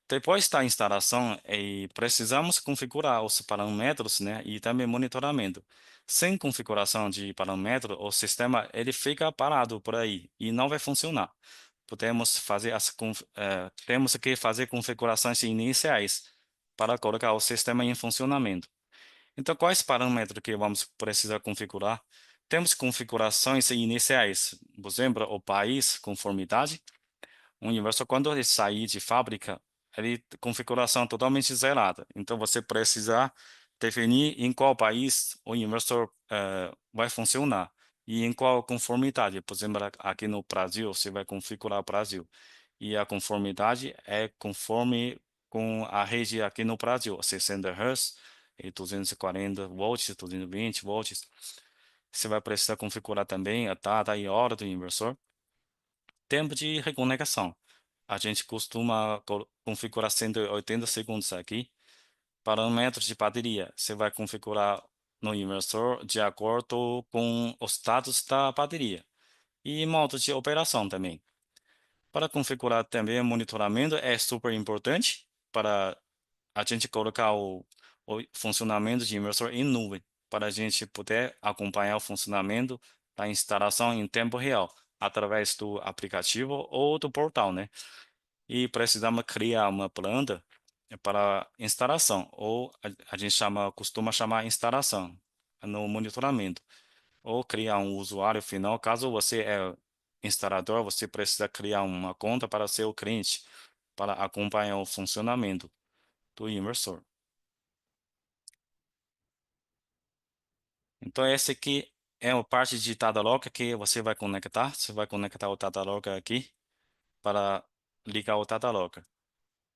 Depois da instalação, precisamos configurar os parâmetros, né, e também monitoramento. Sem configuração de parâmetro, o sistema ele fica parado por aí e não vai funcionar. Temos que fazer configurações iniciais para colocar o sistema em funcionamento. Então, quais parâmetros que vamos precisar configurar? Temos configurações iniciais, por exemplo, o país, conformidade. Um inversor, quando ele sair de fábrica, ele configuração totalmente zerada. Então, você precisa definir em qual país o inversor vai funcionar e em qual conformidade. Por exemplo, aqui no Brasil, você vai configurar o Brasil. E a conformidade é conforme com a rede aqui no Brasil, 60 Hz e 240 volts, 220 volts. Você vai precisar configurar também a data e hora do inversor. Tempo de reconexão. A gente costuma configurar 180 segundos aqui. Parâmetros de bateria. Você vai configurar no inversor de acordo com os dados da bateria. E modo de operação também. Para configurar também o monitoramento é super importante para a gente colocar o funcionamento de inversor em nuvem, para a gente poder acompanhar o funcionamento da instalação em tempo real, através do aplicativo ou do portal, né? E precisamos criar uma planta para instalação, ou a gente costuma chamar instalação no monitoramento, ou criar um usuário final. Caso você é instalador, você precisa criar uma conta para ser o cliente, para acompanhar o funcionamento do inversor. Então, esse aqui é a parte de data log que você vai conectar. Você vai conectar o data log aqui para ligar o data log.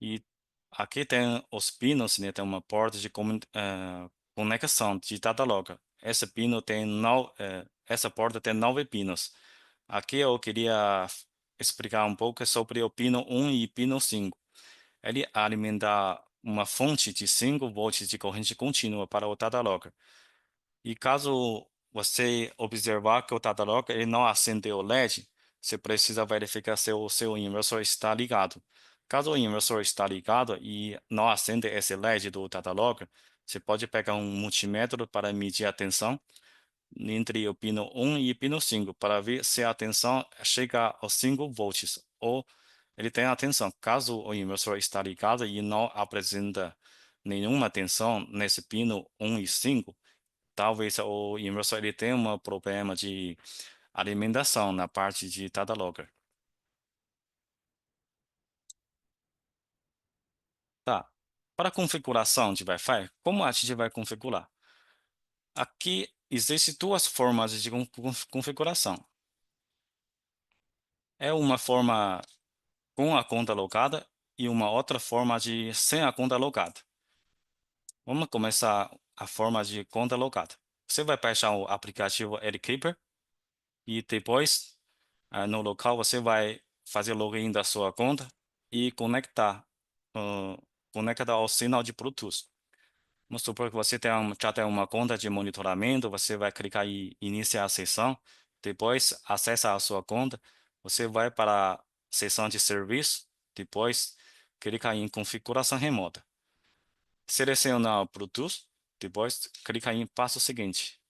E aqui tem os pinos, né? Tem uma porta de conexão de data log. Esse pino tem essa porta tem 9 pinos. Aqui eu queria explicar um pouco sobre o pino 1 e pino 5. Ele alimenta uma fonte de 5 volts de corrente contínua para o data log. E caso você observar que o data log ele não acendeu o LED, você precisa verificar se o seu inversor está ligado. Caso o inversor está ligado e não acende esse LED do data log, você pode pegar um multímetro para medir a tensão entre o pino 1 e o pino 5 para ver se a tensão chega aos 5 volts ou ele tem a tensão. Caso o inversor está ligado e não apresenta nenhuma tensão nesse pino 1 e 5, talvez o inversor ele tenha um problema de alimentação na parte de data logger. Tá. Para configuração de Wi-Fi, como a gente vai configurar? Aqui existem duas formas de configuração. É uma forma com a conta logada e uma outra forma de sem a conta logada. Vamos começar a forma de conta logada. Você vai baixar o aplicativo AdKeeper e depois no local você vai fazer login da sua conta e ah, conectar ao sinal de Bluetooth. Vamos supor que você já tem uma conta de monitoramento, você vai clicar em iniciar a sessão, depois acessa a sua conta, você vai para a seção de serviço, depois clica em configuração remota. Seleciona o Bluetooth, depois clica em passo seguinte.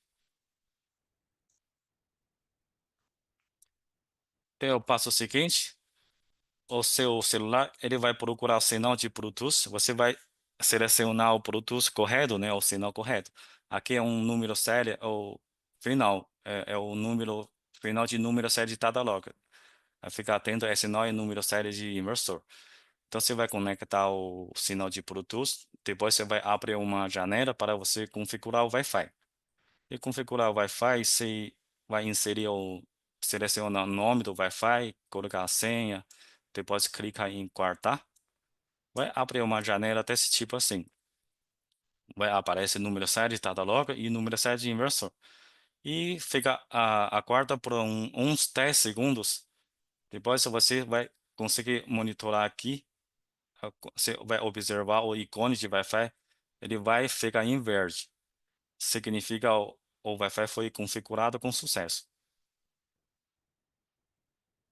Tem o passo seguinte, o seu celular ele vai procurar o sinal de Bluetooth, você vai selecionar o Bluetooth correto, né, o sinal correto. Aqui é um número série, o final, é o número final de número série de data log. Vai ficar atento, esse não é número série de inversor. Então você vai conectar o sinal de Bluetooth, depois você vai abrir uma janela para você configurar o Wi-Fi. E configurar o Wi-Fi, você vai selecionar o nome do Wi-Fi, colocar a senha, depois clicar em guardar. Vai abrir uma janela desse tipo assim. Vai aparecer o número série de data log e o número série de inversor. E aguarda por uns 10 segundos. Depois você vai conseguir monitorar aqui. Você vai observar o ícone de Wi-Fi. Ele vai ficar em verde. Significa o Wi-Fi foi configurado com sucesso.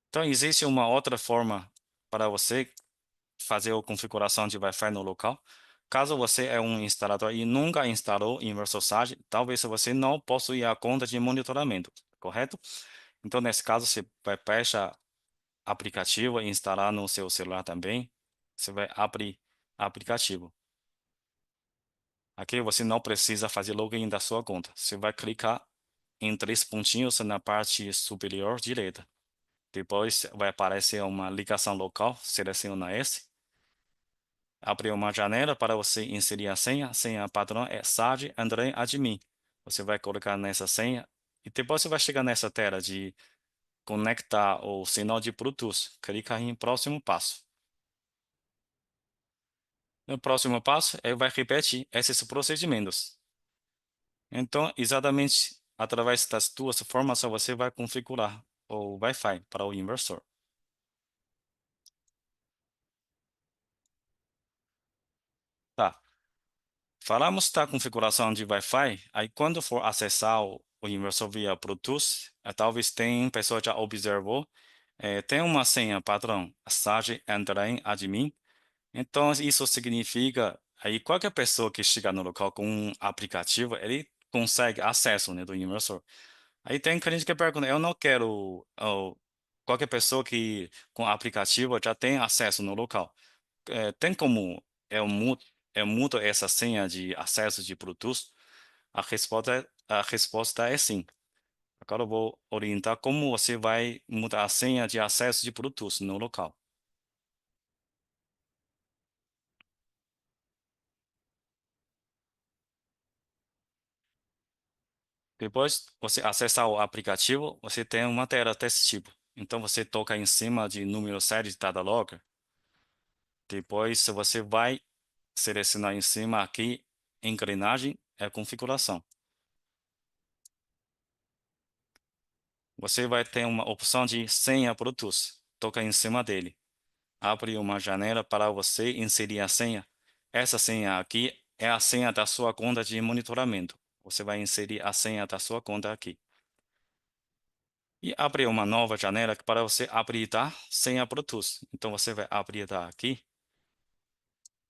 Então, existe uma outra forma para você fazer a configuração de Wi-Fi no local. Caso você é um instalador e nunca instalou Inversor Sage, talvez você não possua a conta de monitoramento, correto? Então, nesse caso, você vai baixar aplicativo e instalar no seu celular também. Você vai abrir aplicativo. Aqui você não precisa fazer login da sua conta. Você vai clicar em três pontinhos na parte superior direita. Depois vai aparecer uma ligação local. Seleciona esse. Abre uma janela para você inserir a senha. A senha padrão é Sage André Admin. Você vai colocar nessa senha e depois você vai chegar nessa tela de conectar o sinal de Bluetooth. Clica em próximo passo. No próximo passo, ele vai repetir esses procedimentos. Então, exatamente através das duas formas, você vai configurar o Wi-Fi para o inversor. Tá. Falamos da configuração de Wi-Fi, aí quando for acessar o inversor via Bluetooth, talvez tem pessoa já observou, tem uma senha padrão, Sage Android Admin. Então, isso significa, aí qualquer pessoa que chegar no local com um aplicativo, ele consegue acesso, né, do inversor. Aí tem cliente que pergunta, eu não quero, qualquer pessoa que com aplicativo já tem acesso no local. Tem como eu mudo essa senha de acesso de Bluetooth? A resposta é sim. Agora eu vou orientar como você vai mudar a senha de acesso de Bluetooth no local. Depois você acessar o aplicativo, você tem uma tela desse tipo. Então você toca em cima de número série de data logger. Depois você vai selecionar em cima aqui engrenagem é configuração. Você vai ter uma opção de senha Bluetooth. Toca em cima dele. Abre uma janela para você inserir a senha. Essa senha aqui é a senha da sua conta de monitoramento. Você vai inserir a senha da sua conta aqui. E abre uma nova janela para você habilitar senha Bluetooth. Então você vai habilitar aqui.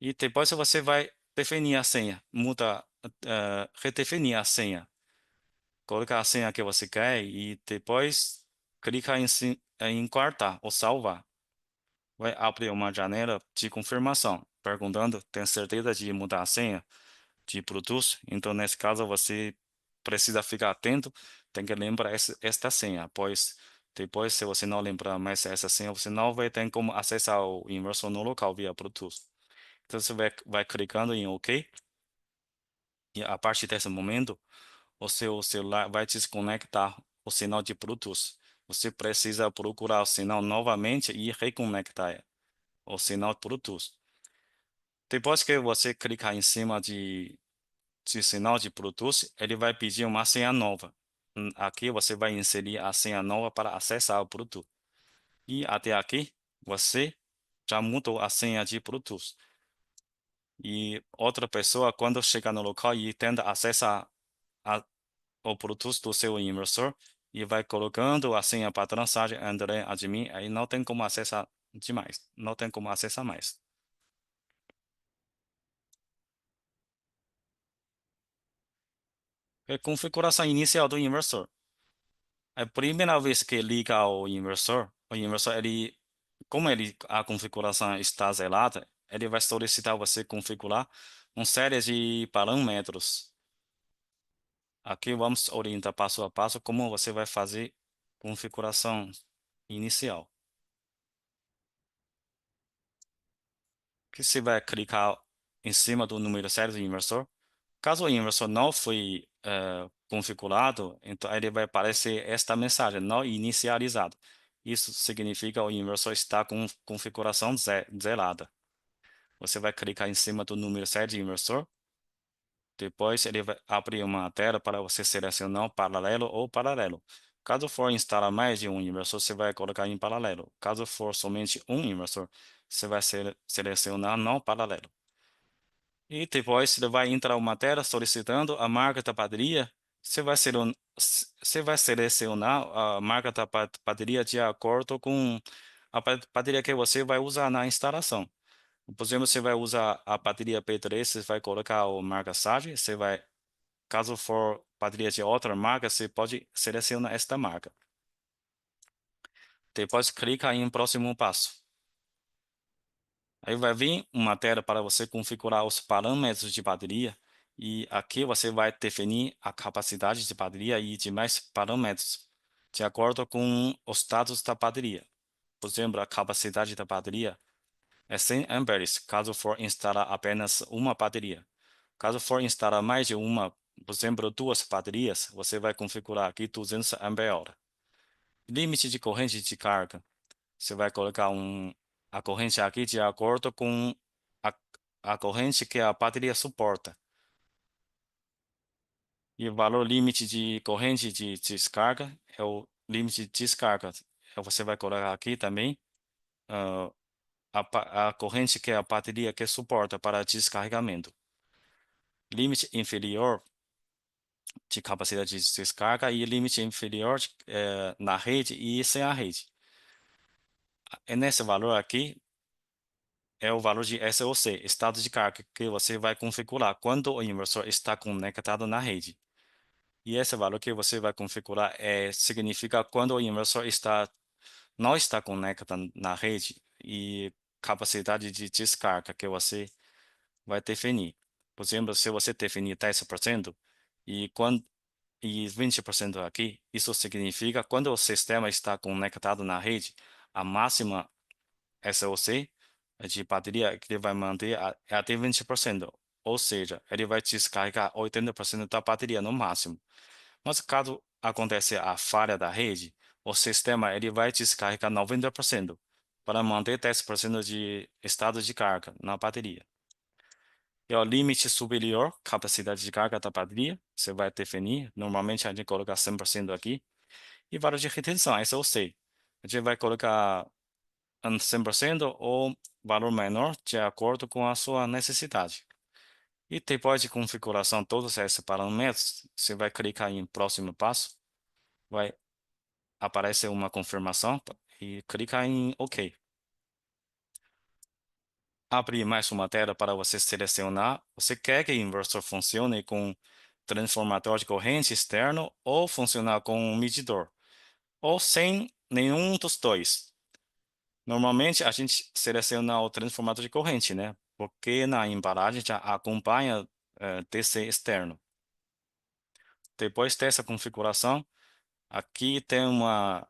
E depois você vai definir a senha. Redefinir a senha. Colocar a senha que você quer e depois clicar em guardar ou salvar. Vai abrir uma janela de confirmação, perguntando, tem certeza de mudar a senha de Bluetooth? Então, nesse caso, você precisa ficar atento, tem que lembrar esta senha, pois depois, se você não lembrar mais essa senha, você não vai ter como acessar o inversor no local via Bluetooth. Então, você vai clicando em OK, e a partir desse momento, o seu celular vai desconectar o sinal de Bluetooth. Você precisa procurar o sinal novamente e reconectar o sinal Bluetooth. Depois que você clicar em cima de sinal de Bluetooth, ele vai pedir uma senha nova. Aqui você vai inserir a senha nova para acessar o Bluetooth. E até aqui, você já mudou a senha de Bluetooth. E outra pessoa, quando chega no local e tenta acessar a o Bluetooth do seu inversor e vai colocando a senha padrão Sage André Admin, aí não tem como acessar demais, não tem como acessar mais. É configuração inicial do inversor. É a primeira vez que liga o inversor a configuração está zelada, ele vai solicitar você configurar uma série de parâmetros. Aqui vamos orientar passo a passo como você vai fazer configuração inicial. Que você vai clicar em cima do número sério do inversor. Caso o inversor não foi configurado, então ele vai aparecer esta mensagem, não inicializado. Isso significa que o inversor está com configuração zerada. Você vai clicar em cima do número sério de inversor. Depois ele vai abrir uma tela para você selecionar o paralelo ou paralelo. Caso for instalar mais de um inversor, você vai colocar em paralelo. Caso for somente um inversor, você vai selecionar não paralelo. E depois ele vai entrar uma tela solicitando a marca da bateria. Você vai selecionar a marca da bateria de acordo com a bateria que você vai usar na instalação. Por exemplo, você vai usar a bateria P3, você vai colocar o marca Sage, você vai, caso for bateria de outra marca, você pode selecionar esta marca. Depois clica em próximo passo. Aí vai vir uma tela para você configurar os parâmetros de bateria e aqui você vai definir a capacidade de bateria e demais parâmetros de acordo com os status da bateria. Por exemplo, a capacidade da bateria é 100 amperes, caso for instalar apenas uma bateria. Caso for instalar mais de uma, por exemplo, duas baterias, você vai configurar aqui 200 ampere. Limite de corrente de carga. Você vai colocar a corrente aqui de acordo com a, a corrente que a bateria suporta. E o valor limite de corrente de descarga é o limite de descarga. Você vai colocar aqui também a corrente que a bateria que suporta para descarregamento. Limite inferior de capacidade de descarga e limite inferior na rede e sem a rede. E nesse valor aqui é o valor de SOC, estado de carga, que você vai configurar quando o inversor está conectado na rede. E esse valor que você vai configurar significa quando o inversor não está conectado na rede e capacidade de descarga que você vai definir. Por exemplo, se você definir 10% e, quando, e 20% aqui, isso significa quando o sistema está conectado na rede, a máxima SOC de bateria que ele vai manter é até 20%. Ou seja, ele vai descarregar 80% da bateria no máximo. Mas caso aconteça a falha da rede, o sistema ele vai descarregar 90% para manter 10% de estado de carga na bateria. E o limite superior, capacidade de carga da bateria, você vai definir. Normalmente a gente coloca 100% aqui. E valor de retenção, esse eu sei. A gente vai colocar 100% ou valor menor de acordo com a sua necessidade. E depois de configuração todos esses parâmetros, você vai clicar em próximo passo, vai aparecer uma confirmação e clicar em OK. Abrir mais uma tela para você selecionar. Você quer que o inversor funcione com transformador de corrente externo ou funcionar com um medidor, ou sem nenhum dos dois. Normalmente a gente seleciona o transformador de corrente, né? Porque na embalagem já acompanha DC externo. Depois dessa configuração, aqui tem uma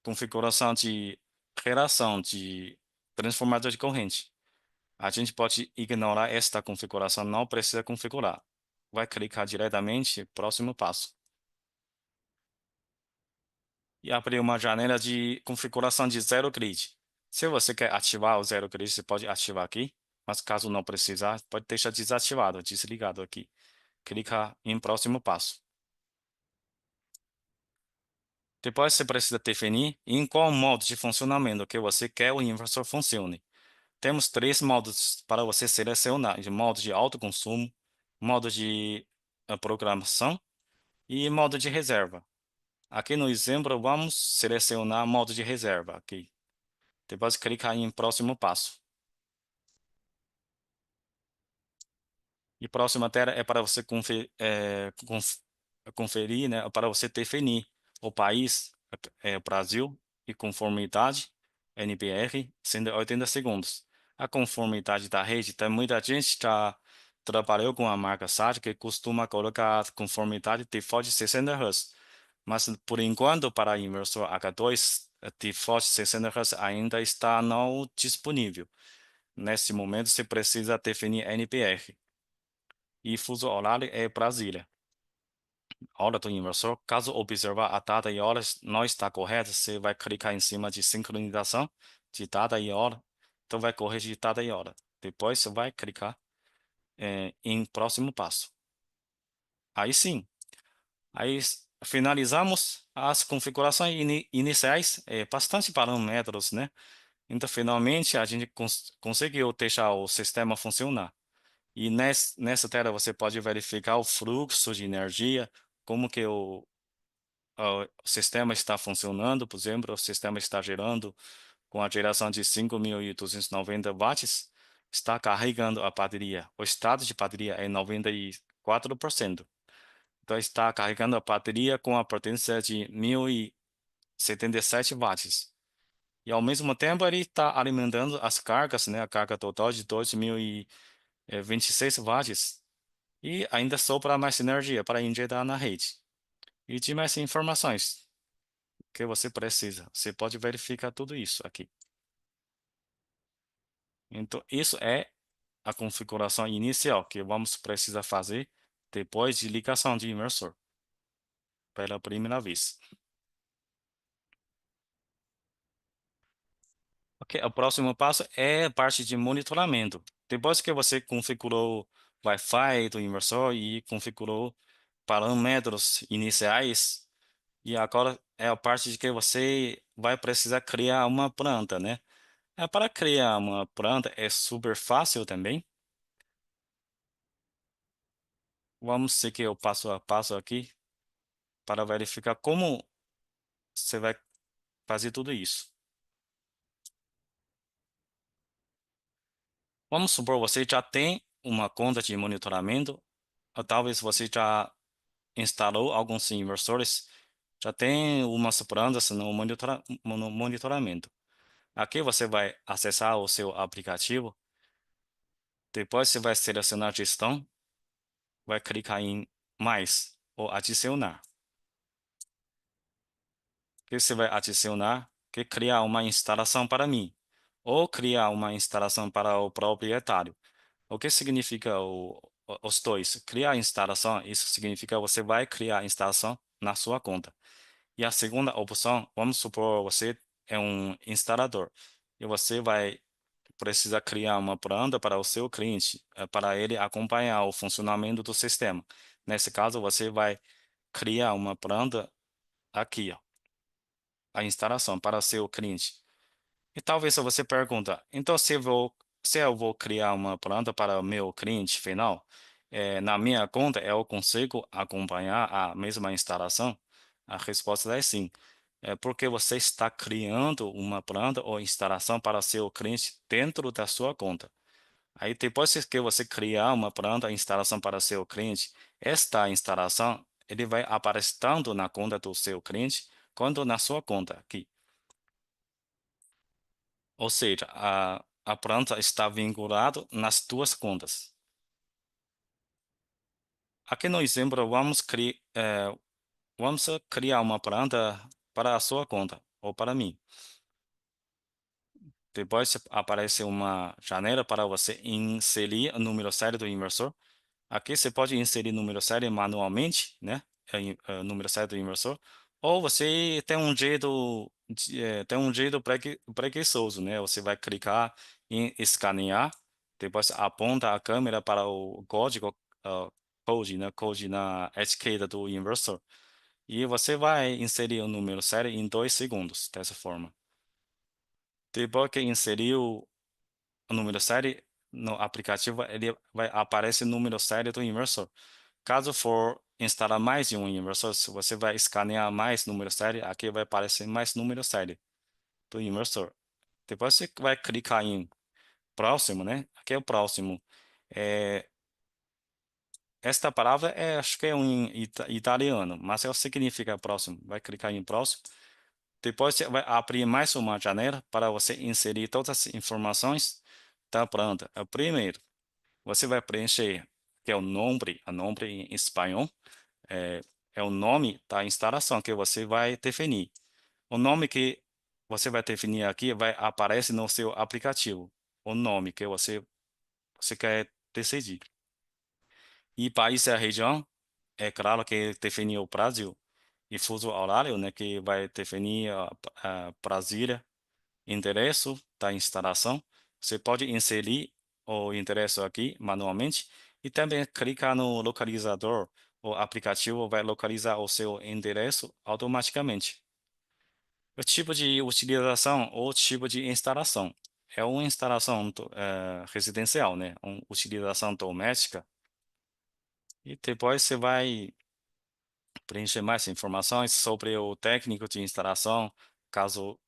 configuração de relação de transformador de corrente. A gente pode ignorar esta configuração, não precisa configurar. Vai clicar diretamente, próximo passo. E abrir uma janela de configuração de zero grid. Se você quer ativar o zero grid, você pode ativar aqui. Mas caso não precisar, pode deixar desativado, desligado aqui. Clica em próximo passo. Depois você precisa definir em qual modo de funcionamento que você quer o inversor funcione. Temos três modos para você selecionar: de modo de autoconsumo, modo de programação e modo de reserva. Aqui no exemplo, vamos selecionar modo de reserva aqui. Depois clicar em próximo passo. E próxima tela é para você conferir, né, para você definir o país, Brasil, e conformidade, NBR, 180 segundos. A conformidade da rede, tem muita gente já trabalhou com a marca SAT que costuma colocar a conformidade default de 60 Hz. Mas, por enquanto, para a inversor H2, a default 60 Hz ainda está não disponível. Nesse momento, você precisa definir NBR. E fuso horário é Brasília. Hora do inversor. Caso observar a data e horas não está correta, você vai clicar em cima de sincronização de data e hora. Então vai corrigir data e hora. Depois você vai clicar em próximo passo. Aí sim, aí finalizamos as configurações iniciais, bastante parâmetros, né? Então finalmente a gente conseguiu deixar o sistema funcionar. E nessa tela você pode verificar o fluxo de energia, como que o sistema está funcionando. Por exemplo, o sistema está gerando com a geração de 5.290 watts, está carregando a bateria. O estado de bateria é 94%. Então, está carregando a bateria com a potência de 1077 watts. E, ao mesmo tempo, ele está alimentando as cargas, né? A carga total de 2026 watts. E ainda sobra mais energia para injetar na rede. E de mais informações que você precisa. Você pode verificar tudo isso aqui. Então, isso é a configuração inicial que vamos precisar fazer depois de ligação de imersor pela primeira vez. Ok, o próximo passo é a parte de monitoramento. Depois que você configurou o Wi-Fi do imersor e configurou parâmetros iniciais, e agora é a parte de que você vai precisar criar uma planta, né? Para criar uma planta é super fácil também. Vamos seguir o passo a passo aqui para verificar como você vai fazer tudo isso. Vamos supor você já tem uma conta de monitoramento, ou talvez você já instalou alguns inversores, já tem umas plantas no monitoramento. Aqui você vai acessar o seu aplicativo, depois você vai selecionar gestão, vai clicar em mais ou adicionar. Que você vai adicionar, que criar uma instalação para mim, ou criar uma instalação para o proprietário. O que significa os dois? Criar instalação, isso significa você vai criar a instalação na sua conta. E a segunda opção, vamos supor você é um instalador e você vai precisar criar uma planta para o seu cliente, para ele acompanhar o funcionamento do sistema. Nesse caso, você vai criar uma planta aqui, ó, a instalação para o seu cliente. E talvez você pergunta, então se eu vou criar uma planta para o meu cliente final, na minha conta eu consigo acompanhar a mesma instalação? A resposta é sim. É porque você está criando uma planta ou instalação para seu cliente dentro da sua conta. Aí depois que você criar uma planta ou instalação para seu cliente, esta instalação ele vai aparecer tanto na conta do seu cliente quanto na sua conta aqui. Ou seja, a planta está vinculada nas duas contas. Aqui no exemplo, vamos criar uma planta para a sua conta ou para mim. Depois aparece uma janela para você inserir o número série do inversor. Aqui você pode inserir o número série manualmente, né? Número série do inversor. Ou você tem um jeito preguiçoso, né? Você vai clicar em escanear, depois aponta a câmera para o código, code, né? Code na etiqueta do inversor. E você vai inserir o número série em 2 segundos, dessa forma. Depois que inseriu o número série no aplicativo, ele vai aparecer o número série do inversor. Caso for instalar mais de um inversor, se você vai escanear mais número série, aqui vai aparecer mais número série do inversor. Depois você vai clicar em próximo, né? Aqui é o próximo. É, esta palavra acho que é um italiano, mas é o significa próximo. Vai clicar em próximo. Depois você vai abrir mais uma janela para você inserir todas as informações da planta. É o primeiro. Você vai preencher, que é o nome em espanhol, é, é o nome da instalação que você vai definir. O nome que você vai definir aqui vai aparecer no seu aplicativo, o nome que você quer decidir. E país e a região, é claro que definir o Brasil. E fuso horário, né, que vai definir a Brasília, endereço da instalação. Você pode inserir o endereço aqui manualmente e também clicar no localizador. O aplicativo vai localizar o seu endereço automaticamente. O tipo de utilização ou tipo de instalação. É uma instalação residencial, né? Uma utilização doméstica. E depois você vai preencher mais informações sobre o técnico de instalação, caso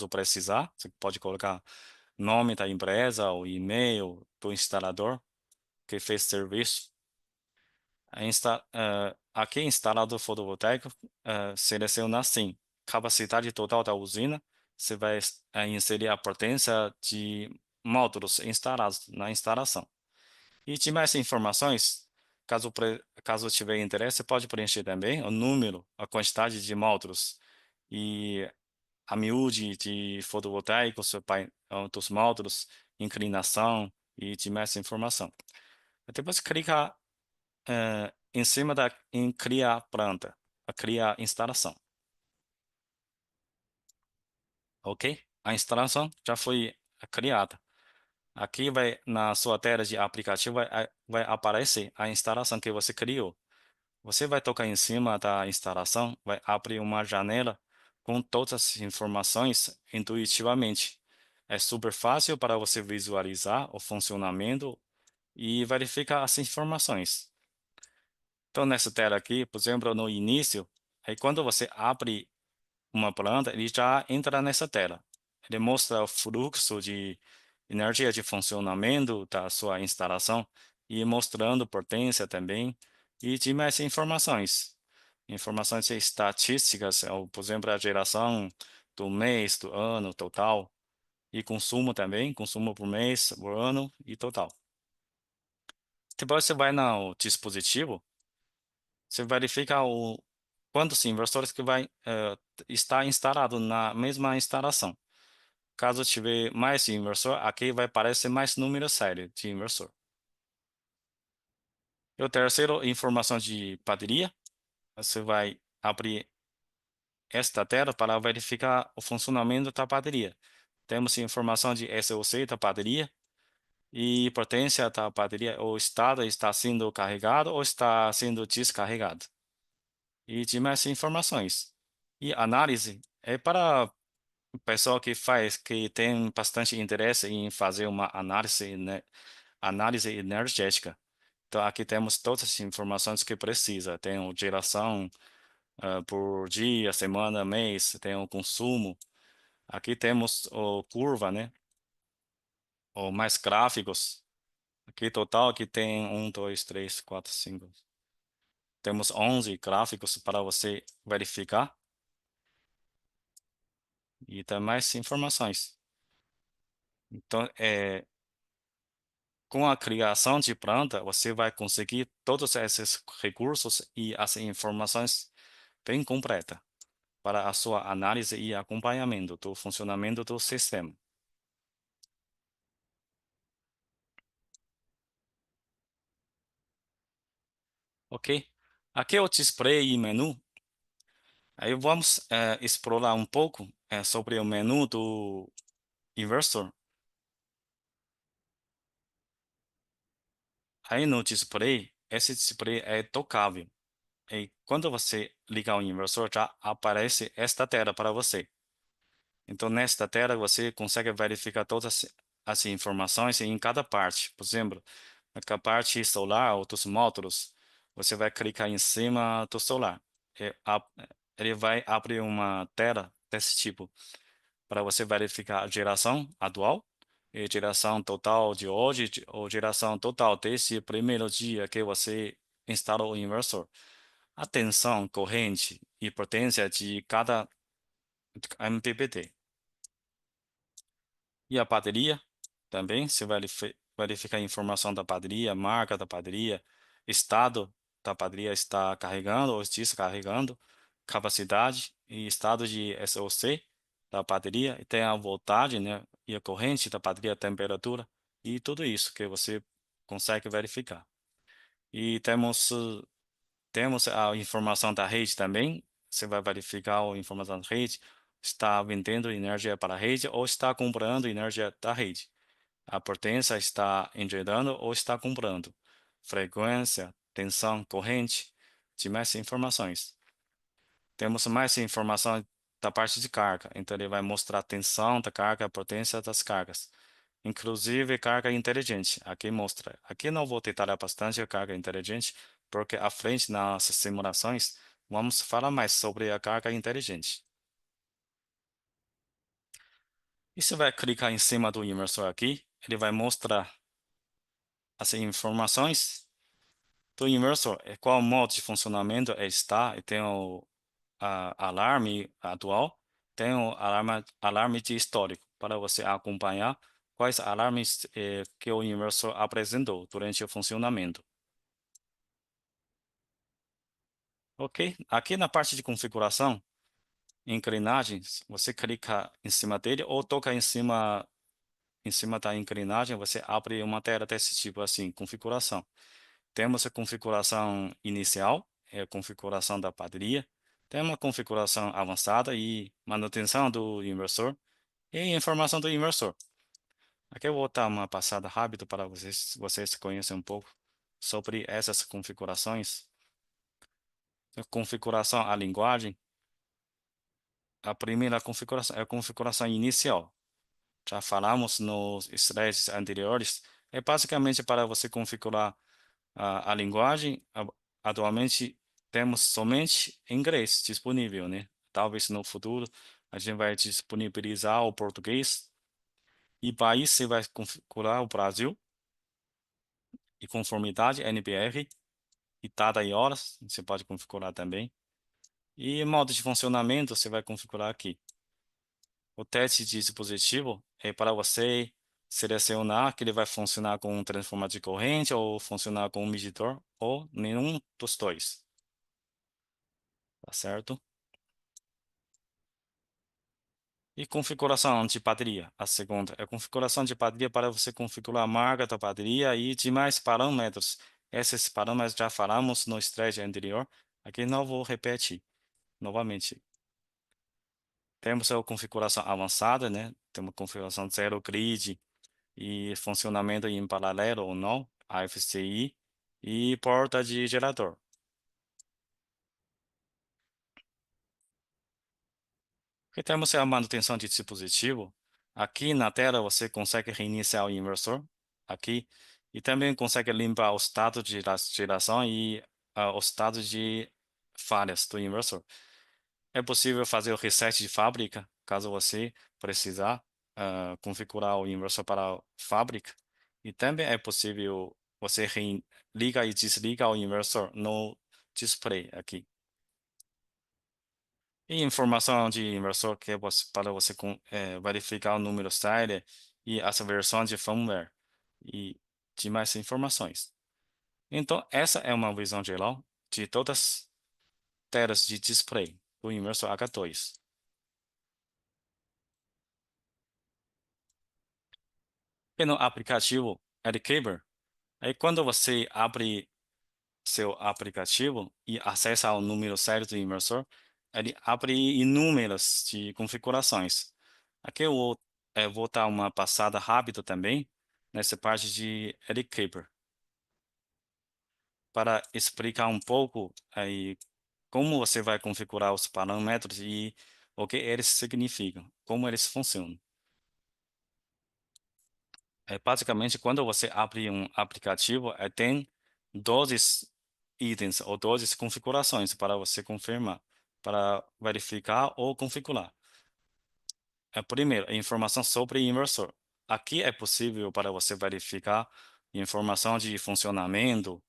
precisar. Você pode colocar nome da empresa, o e-mail do instalador que fez serviço. Aqui, instalado fotovoltaico, seleciona assim, capacidade total da usina, você vai inserir a potência de módulos instalados na instalação. E de mais informações, caso tiver interesse, pode preencher também o número, a quantidade de módulos e a miúde de fotovoltaicos, dos módulos, inclinação e de mais informação. Depois clica em cima em criar planta, a criar instalação, ok? A instalação já foi criada. Aqui vai na sua tela de aplicativo vai aparecer a instalação que você criou. Você vai tocar em cima da instalação, vai abrir uma janela com todas as informações intuitivamente. É super fácil para você visualizar o funcionamento e verificar as informações. Então, nessa tela aqui, por exemplo, no início, aí quando você abre uma planta, ele já entra nessa tela. Ele mostra o fluxo de energia de funcionamento da sua instalação e mostrando potência também e de mais informações. Informações estatísticas, ou, por exemplo, a geração do mês, do ano total e consumo também, consumo por mês, por ano e total. Depois você vai no dispositivo, você verifica quantos inversores que vai estar instalado na mesma instalação. Caso tiver mais inversor, aqui vai aparecer mais número sério de inversor. E o terceiro, informação de bateria. Você vai abrir esta tela para verificar o funcionamento da bateria. Temos informação de SOC da bateria e potência da bateria, o estado está sendo carregado ou está sendo descarregado. E de mais informações. E análise é para o pessoal que tem bastante interesse em fazer uma análise, né, análise energética. Então, aqui temos todas as informações que precisa. Tem a geração por dia, semana, mês, tem o consumo. Aqui temos o curva, né? Ou mais gráficos. Aqui total aqui tem um, dois, três, quatro, cinco. Temos 11 gráficos para você verificar e tem mais informações. Então, com a criação de planta, você vai conseguir todos esses recursos e as informações bem completas para a sua análise e acompanhamento do funcionamento do sistema. Ok? Aqui é o display e menu. Aí vamos explorar um pouco sobre o menu do inversor. Aí no display, esse display é tocável. E quando você ligar o inversor, já aparece esta tela para você. Então, nesta tela, você consegue verificar todas as informações em cada parte. Por exemplo, na parte solar ou dos módulos, você vai clicar em cima do solar. E ele vai abrir uma tela desse tipo para você verificar a geração atual e geração total de hoje ou geração total desse primeiro dia que você instalou o inversor. A tensão corrente e potência de cada MPPT. E a bateria também, você vai verificar a informação da bateria, marca da bateria, estado da bateria está carregando ou descarregando, capacidade e estado de SOC da bateria, e tem a voltagem, né, e a corrente da bateria, a temperatura, e tudo isso que você consegue verificar. E temos a informação da rede também. Você vai verificar a informação da rede, está vendendo energia para a rede ou está comprando energia da rede. A potência está injetando ou está comprando. Frequência, tensão, corrente, de mais informações. Temos mais informação da parte de carga. Então, ele vai mostrar a tensão da carga, a potência das cargas. Inclusive, carga inteligente. Aqui mostra. Aqui não vou detalhar bastante a carga inteligente, porque à frente nas simulações vamos falar mais sobre a carga inteligente. E você vai clicar em cima do inversor aqui, ele vai mostrar as informações do inversor, qual modo de funcionamento está, e tem o alarme atual, tem o alarme de histórico, para você acompanhar quais alarmes que o inversor apresentou durante o funcionamento. Ok? Aqui na parte de configuração, engrenagens, você clica em cima dele ou toca em cima da engrenagem, você abre uma tela desse tipo assim, configuração. Temos a configuração inicial, é a configuração da bateria. Tem uma configuração avançada e manutenção do inversor e informação do inversor. Aqui eu vou dar uma passada rápida para vocês conhecerem um pouco sobre essas configurações. A configuração, a linguagem, a primeira configuração é a configuração inicial. Já falamos nos slides anteriores, é basicamente para você configurar a linguagem. Atualmente temos somente inglês disponível, né? Talvez no futuro a gente vai disponibilizar o português. E país você vai configurar o Brasil e conformidade NBR e data e horas, você pode configurar também. E modo de funcionamento você vai configurar aqui. O teste de dispositivo é para você selecionar que ele vai funcionar com um transformador de corrente ou funcionar com um medidor ou nenhum dos dois, tá certo? E configuração de bateria. A segunda é a configuração de bateria para você configurar a marca da bateria e demais parâmetros. Esses parâmetros já falamos no slide anterior. Aqui não vou repetir novamente. Temos a configuração avançada, né? Temos configuração zero grid e funcionamento em paralelo ou não, AFCI e porta de gerador. Aqui temos a manutenção de dispositivo. Aqui na tela você consegue reiniciar o inversor aqui e também consegue limpar o estado de geração e o estado de falhas do inversor. É possível fazer o reset de fábrica, caso você precisar configurar o inversor para a fábrica. E também é possível você liga e desliga o inversor no display aqui. E informação de inversor que é para você verificar o número serial e as versões de firmware e de mais informações. Então, essa é uma visão geral de todas as telas de display do inversor H2. E no aplicativo Educator, aí quando você abre seu aplicativo e acessa o número sério do inversor, ele abre inúmeras de configurações. Aqui vou dar uma passada rápida também nessa parte de Educator para explicar um pouco aí como você vai configurar os parâmetros e o que eles significam, como eles funcionam. Basicamente, quando você abre um aplicativo, tem 12 itens ou 12 configurações para você confirmar, para verificar ou configurar. Primeiro, informação sobre inversor. Aqui é possível para você verificar informação de funcionamento,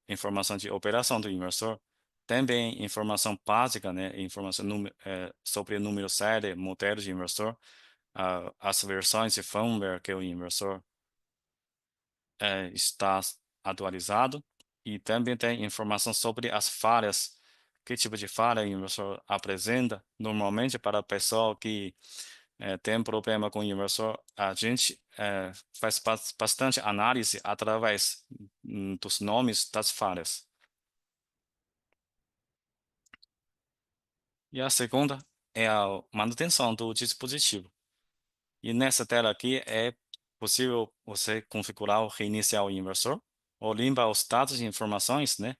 informação de operação do inversor, também informação básica, né, informação sobre o número série, modelo de inversor, as versões de firmware que o inversor está atualizado e também tem informação sobre as falhas, que tipo de falha o inversor apresenta. Normalmente, para a pessoa que tem problema com o inversor, a gente faz bastante análise através dos nomes das falhas. E a segunda é a manutenção do dispositivo. E nessa tela aqui é possível você configurar ou reiniciar o inversor ou limpar os dados e informações, né?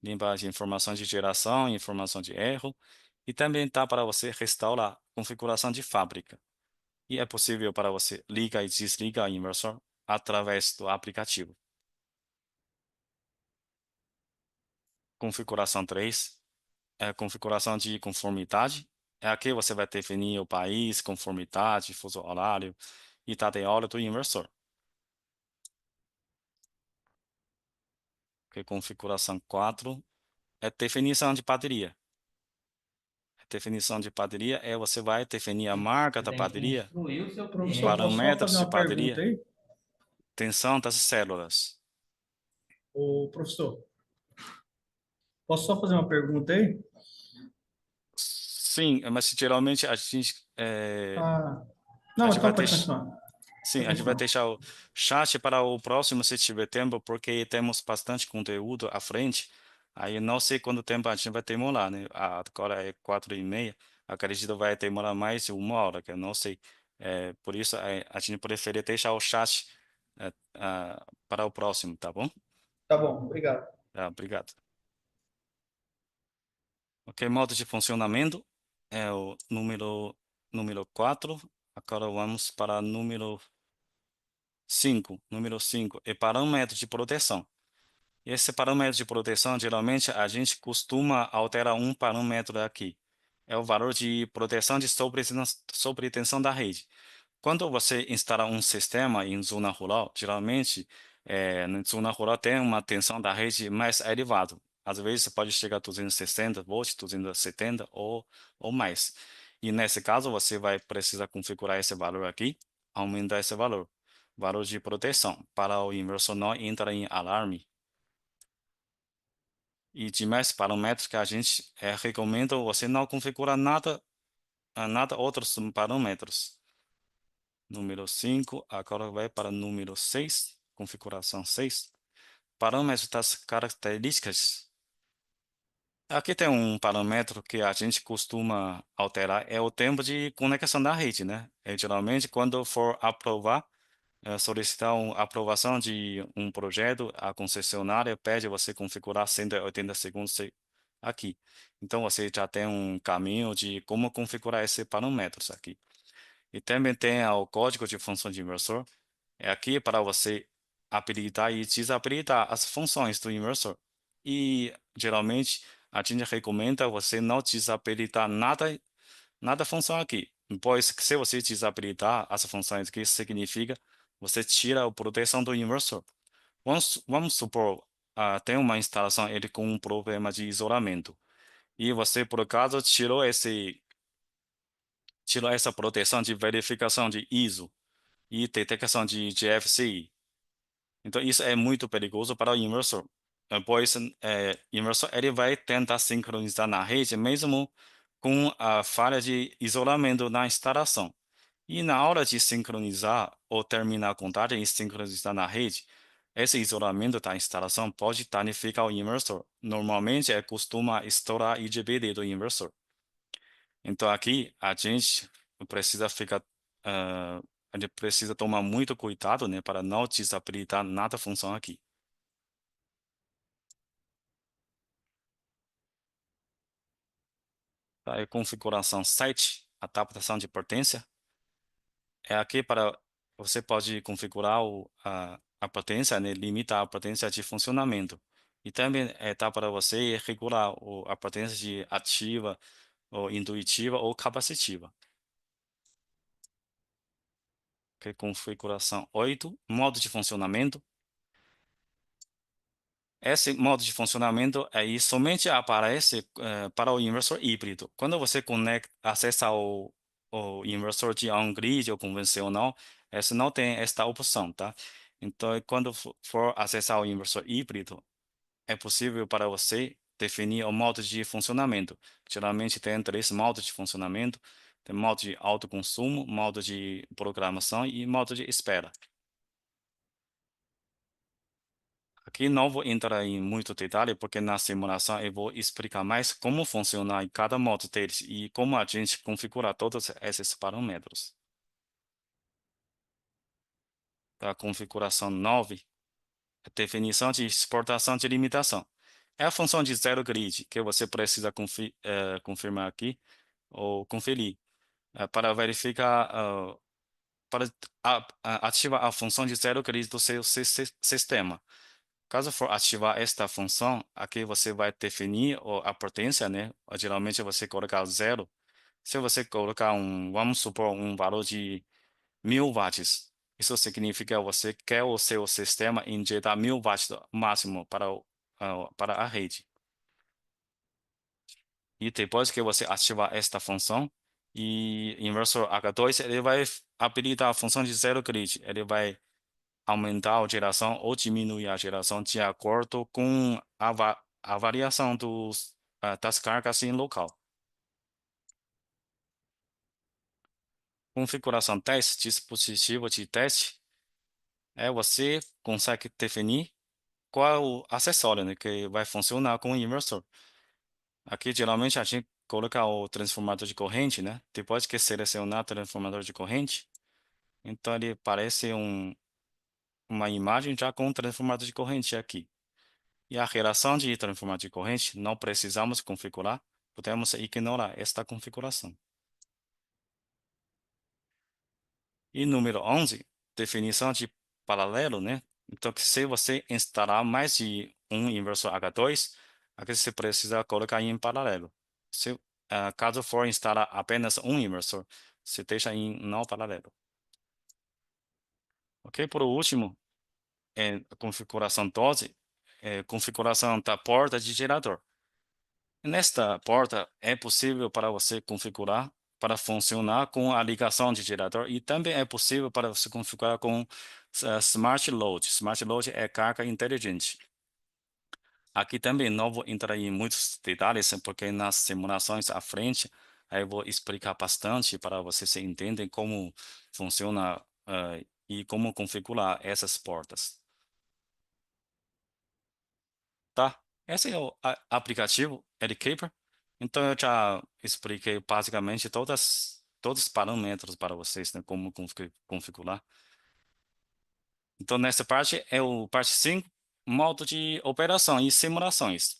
Limpar as informações de geração, informação de erro. E também dá para você restaurar a configuração de fábrica. E é possível para você ligar e desligar o inversor através do aplicativo. Configuração 3 é a configuração de conformidade. Aqui você vai definir o país, conformidade, fuso horário e data e hora do inversor. Ok, configuração 4 é definição de bateria. Definição de bateria é você vai definir a marca Você da tem que bateria, instruir o seu Professor, cliente. posso só parâmetros fazer de uma pergunta bateria, aí? tensão das células. Ô, professor, posso só fazer uma pergunta aí? Sim, mas geralmente a gente, Ah, a não, gente vai então ter, pode continuar. sim, Pode a gente vai continuar. deixar o chat para o próximo se tiver tempo, porque temos bastante conteúdo à frente. Aí não sei quanto tempo a gente vai demorar, né? Agora é 4:30. Acredito que vai demorar mais de 1 hora, que eu não sei. Por isso a gente prefere deixar o chat para o próximo, tá bom? Tá bom, obrigado. Tá, obrigado. Ok, modo de funcionamento é o número 4. Agora vamos para número 5. Número 5 é parâmetro de proteção. Esse parâmetro de proteção, geralmente, a gente costuma alterar um parâmetro aqui. É o valor de proteção de sobretensão da rede. Quando você instala um sistema em zona rural, geralmente, na zona rural tem uma tensão da rede mais elevada. Às vezes pode chegar a 260 volts, 270 ou mais. E nesse caso, você vai precisar configurar esse valor aqui, aumentar esse valor. Valor de proteção, para o inversor não entrar em alarme. E demais parâmetros que a gente recomenda você não configurar nada outros parâmetros. Número 5 agora vai para número 6 configuração 6 parâmetros das características. Aqui tem um parâmetro que a gente costuma alterar, é o tempo de conexão da rede, né? Geralmente, quando for aprovar, solicitar uma aprovação de um projeto, a concessionária pede você configurar 180 segundos aqui. Então, você já tem um caminho de como configurar esses parâmetros aqui. E também tem o código de função de inversor. É aqui para você habilitar e desabilitar as funções do inversor. E geralmente a gente recomenda você não desabilitar nada função aqui. Pois se você desabilitar as funções aqui, significa você tira a proteção do inversor. Vamos supor, tem uma instalação ele com um problema de isolamento. E você, por acaso, tirou essa proteção de verificação de ISO e detecção de GFCI. Então, isso é muito perigoso para o inversor. Pois o inversor ele vai tentar sincronizar na rede mesmo com a falha de isolamento na instalação. E na hora de sincronizar ou terminar a contagem e sincronizar na rede, esse isolamento da instalação pode danificar o inversor. Normalmente, costuma estourar o IGBT do inversor. Então, aqui, precisa ficar, ah, a gente precisa tomar muito cuidado, né, para não desabilitar nada função aqui. Tá? E configuração 7, adaptação de potência. É aqui para você pode configurar a potência, né, limitar a potência de funcionamento. E também dá para você regular a potência de ativa, ou indutiva ou capacitiva. Ok, configuração 8, modo de funcionamento. Esse modo de funcionamento aí somente aparece para o inversor híbrido. Quando você acessa o inversor de on-grid ou convencional, esse não tem esta opção, tá? Então, quando for acessar o inversor híbrido, é possível para você definir o modo de funcionamento. Geralmente tem três modos de funcionamento: tem modo de autoconsumo, modo de programação e modo de espera. Aqui não vou entrar em muito detalhe, porque na simulação eu vou explicar mais como funciona em cada modo deles e como a gente configura todos esses parâmetros. A configuração 9 é definição de exportação de limitação. É a função de zero grid que você precisa confirmar aqui ou conferir para verificar, para ativar a função de zero grid do seu sistema. Caso for ativar esta função, aqui você vai definir a potência, né? Geralmente você colocar zero Se você colocar vamos supor, um valor de 1.000 watts, isso significa que você quer o seu sistema injetar 1.000 watts máximo para a rede. E depois que você ativar esta função, e inversor H2 ele vai habilitar a função de zero grid. Ele vai aumentar a geração ou diminuir a geração de acordo com a variação das cargas em local. Configuração teste, dispositivo de teste, você consegue definir qual é o acessório, né, que vai funcionar com o inversor. Aqui, geralmente, a gente coloca o transformador de corrente, né? Depois que selecionar o transformador de corrente, então ele parece uma imagem já com o transformador de corrente aqui. E a relação de transformador de corrente, não precisamos configurar, podemos ignorar esta configuração. E número 11, definição de paralelo, né? Então, que se você instalar mais de um inversor H2, aqui você precisa colocar em paralelo. Se, caso for instalar apenas um inversor, você deixa em não paralelo. Ok? Por último, a configuração 12, configuração da porta de gerador. Nesta porta, é possível para você configurar para funcionar com a ligação de gerador e também é possível para você configurar com Smart Load. Smart Load é carga inteligente. Aqui também não vou entrar em muitos detalhes, porque nas simulações à frente eu vou explicar bastante para vocês entenderem como funciona e como configurar essas portas. Tá? Esse é o aplicativo Educator. Então eu já expliquei basicamente todos os parâmetros para vocês, né, como configurar. Então nessa parte é o parte 5, modo de operação e simulações.